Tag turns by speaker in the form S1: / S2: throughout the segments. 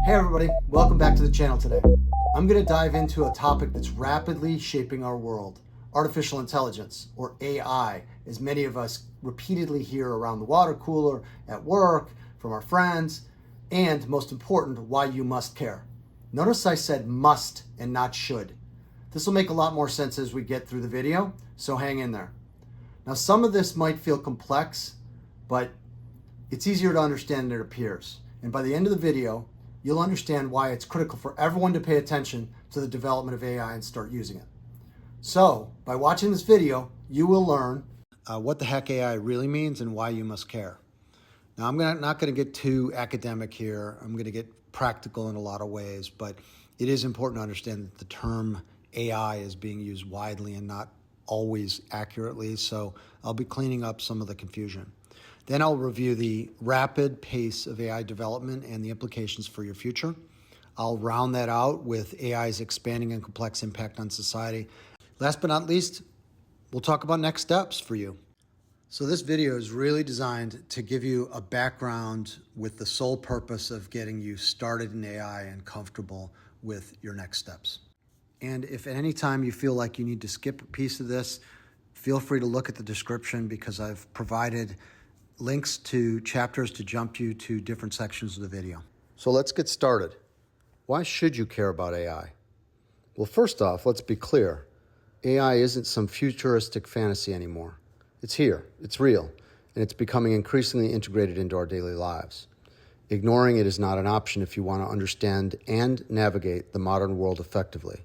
S1: Hey everybody, welcome back to the channel today. I'm going to dive into a topic that's rapidly shaping our world, artificial intelligence, or AI, as many of us repeatedly hear around the water cooler, at work, from our friends, and most important, why you must care. Notice I said must and not should. This will make a lot more sense as we get through the video, so hang in there. Now, some of this might feel complex, but it's easier to understand than it appears. And by the end of the video, you'll understand why it's critical for everyone to pay attention to the development of AI and start using it. So, by watching this video, you will learn what the heck AI really means and why you must care. Now, I'm not going to get too academic here. I'm going to get practical in a lot of ways, but it is important to understand that the term AI is being used widely and not always accurately, so I'll be cleaning up some of the confusion. Then I'll review the rapid pace of AI development and the implications for your future. I'll round that out with AI's expanding and complex impact on society. Last but not least, we'll talk about next steps for you. So this video is really designed to give you a background with the sole purpose of getting you started in AI and comfortable with your next steps. And if at any time you feel like you need to skip a piece of this, feel free to look at the description because I've provided links to chapters to jump you to different sections of the video. So let's get started. Why should you care about AI? Well, first off, let's be clear. AI isn't some futuristic fantasy anymore. It's here, it's real, and it's becoming increasingly integrated into our daily lives. Ignoring it is not an option if you want to understand and navigate the modern world effectively.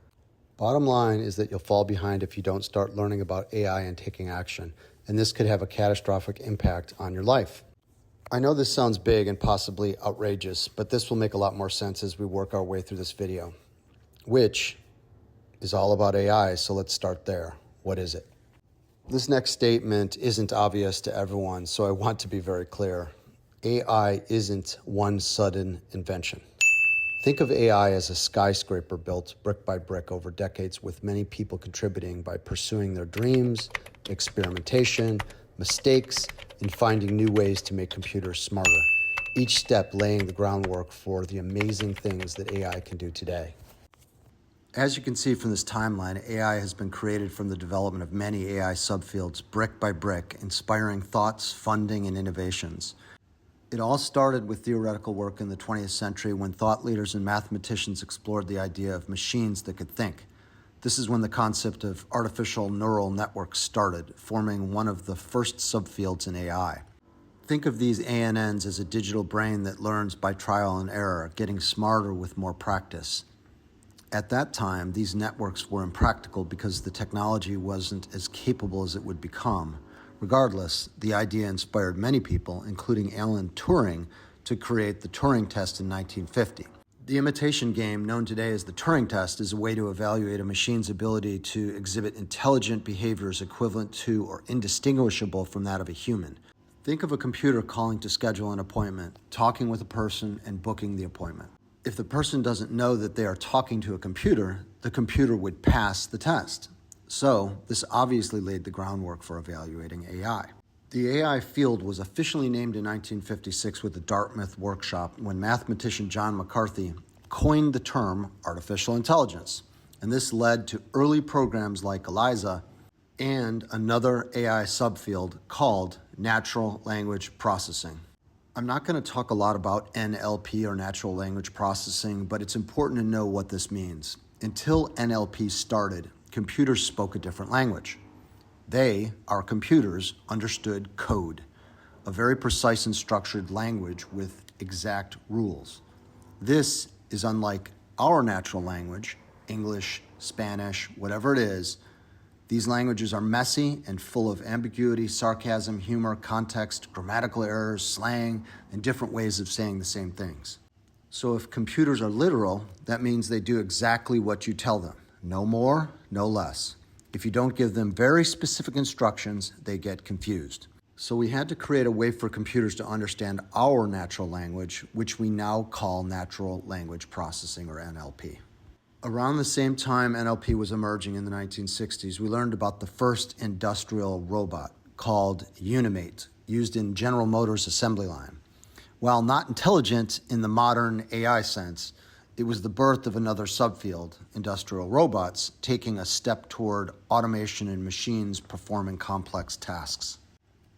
S1: Bottom line is that you'll fall behind if you don't start learning about AI and taking action, and this could have a catastrophic impact on your life. I know this sounds big and possibly outrageous, but this will make a lot more sense as we work our way through this video, which is all about AI, so let's start there. What is it? This next statement isn't obvious to everyone, so I want to be very clear. AI isn't one sudden invention. Think of AI as a skyscraper built brick by brick over decades with many people contributing by pursuing their dreams, experimentation, mistakes, and finding new ways to make computers smarter, each step laying the groundwork for the amazing things that AI can do today. As you can see from this timeline, AI has been created from the development of many AI subfields brick by brick, inspiring thoughts, funding, and innovations. It all started with theoretical work in the 20th century when thought leaders and mathematicians explored the idea of machines that could think. This is when the concept of artificial neural networks started, forming one of the first subfields in AI. Think of these ANNs as a digital brain that learns by trial and error, getting smarter with more practice. At that time, these networks were impractical because the technology wasn't as capable as it would become. Regardless, the idea inspired many people, including Alan Turing, to create the Turing Test in 1950. The imitation game, known today as the Turing Test, is a way to evaluate a machine's ability to exhibit intelligent behaviors equivalent to or indistinguishable from that of a human. Think of a computer calling to schedule an appointment, talking with a person, and booking the appointment. If the person doesn't know that they are talking to a computer, the computer would pass the test. So, this obviously laid the groundwork for evaluating AI. The AI field was officially named in 1956 with the Dartmouth workshop when mathematician John McCarthy coined the term artificial intelligence. And this led to early programs like ELIZA and another AI subfield called natural language processing. I'm not going to talk a lot about NLP or natural language processing, but it's important to know what this means. Until NLP started, computers spoke a different language. They, our computers, understood code, a very precise and structured language with exact rules. This is unlike our natural language, English, Spanish, whatever it is. These languages are messy and full of ambiguity, sarcasm, humor, context, grammatical errors, slang, and different ways of saying the same things. So if computers are literal, that means they do exactly what you tell them. No more, no less. If you don't give them very specific instructions, they get confused. So we had to create a way for computers to understand our natural language, which we now call natural language processing, or NLP. Around the same time NLP was emerging in the 1960s, we learned about the first industrial robot called Unimate, used in General Motors assembly line. While not intelligent in the modern AI sense, it was the birth of another subfield, industrial robots, taking a step toward automation and machines performing complex tasks.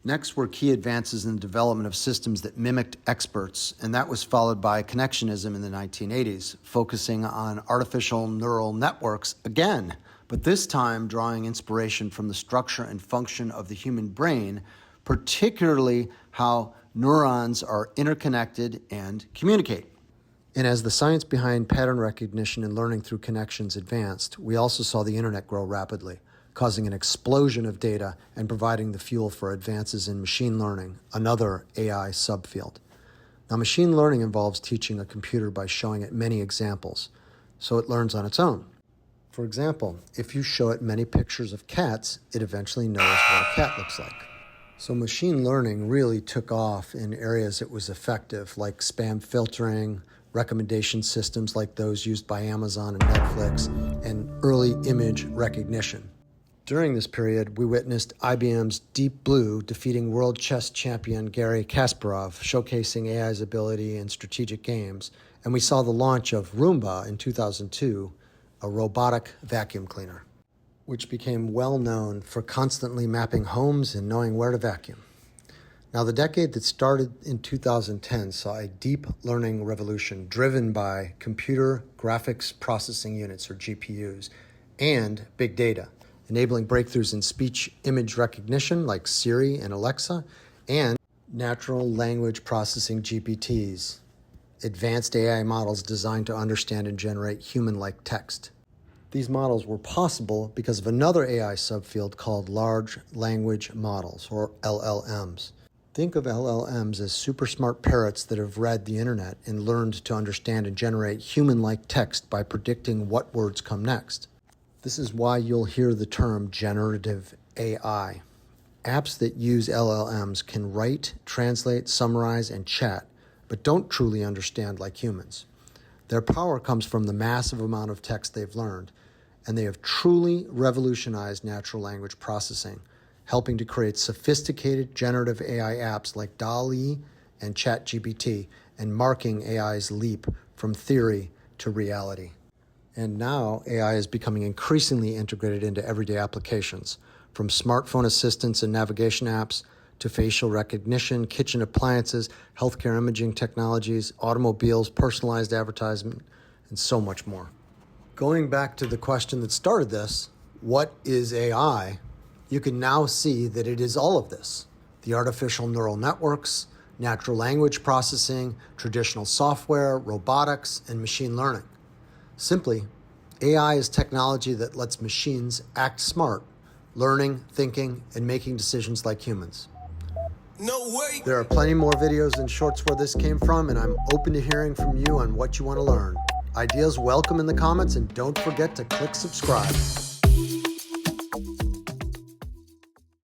S1: Next were key advances in the development of systems that mimicked experts, and that was followed by Connectionism in the 1980s, focusing on artificial neural networks again, but this time drawing inspiration from the structure and function of the human brain, particularly how neurons are interconnected and communicate. And as the science behind pattern recognition and learning through connections advanced, we also saw the internet grow rapidly, causing an explosion of data and providing the fuel for advances in machine learning, another AI subfield. Now, machine learning involves teaching a computer by showing it many examples, so it learns on its own. For example, if you show it many pictures of cats, it eventually knows what a cat looks like. So machine learning really took off in areas it was effective, like spam filtering, recommendation systems like those used by Amazon and Netflix, and early image recognition. During this period, we witnessed IBM's Deep Blue defeating world chess champion Garry Kasparov, showcasing AI's ability in strategic games, and we saw the launch of Roomba in 2002, a robotic vacuum cleaner, which became well known for constantly mapping homes and knowing where to vacuum. Now, the decade that started in 2010 saw a deep learning revolution driven by computer graphics processing units, or GPUs, and big data, enabling breakthroughs in speech image recognition like Siri and Alexa, and natural language processing GPTs, advanced AI models designed to understand and generate human-like text. These models were possible because of another AI subfield called large language models, or LLMs. Think of LLMs as super smart parrots that have read the internet and learned to understand and generate human-like text by predicting what words come next. This is why you'll hear the term generative AI. Apps that use LLMs can write, translate, summarize, and chat, but don't truly understand like humans. Their power comes from the massive amount of text they've learned, and they have truly revolutionized natural language processing, helping to create sophisticated generative AI apps like DALL-E and ChatGPT, and marking AI's leap from theory to reality. And now AI is becoming increasingly integrated into everyday applications, from smartphone assistants and navigation apps to facial recognition, kitchen appliances, healthcare imaging technologies, automobiles, personalized advertisement, and so much more. Going back to the question that started this, what is AI? You can now see that it is all of this: the artificial neural networks, natural language processing, traditional software, robotics, and machine learning. Simply, AI is technology that lets machines act smart, learning, thinking, and making decisions like humans.
S2: No way.
S1: There are plenty more videos and shorts where this came from, and I'm open to hearing from you on what you want to learn. Ideas welcome in the comments, and don't forget to click subscribe.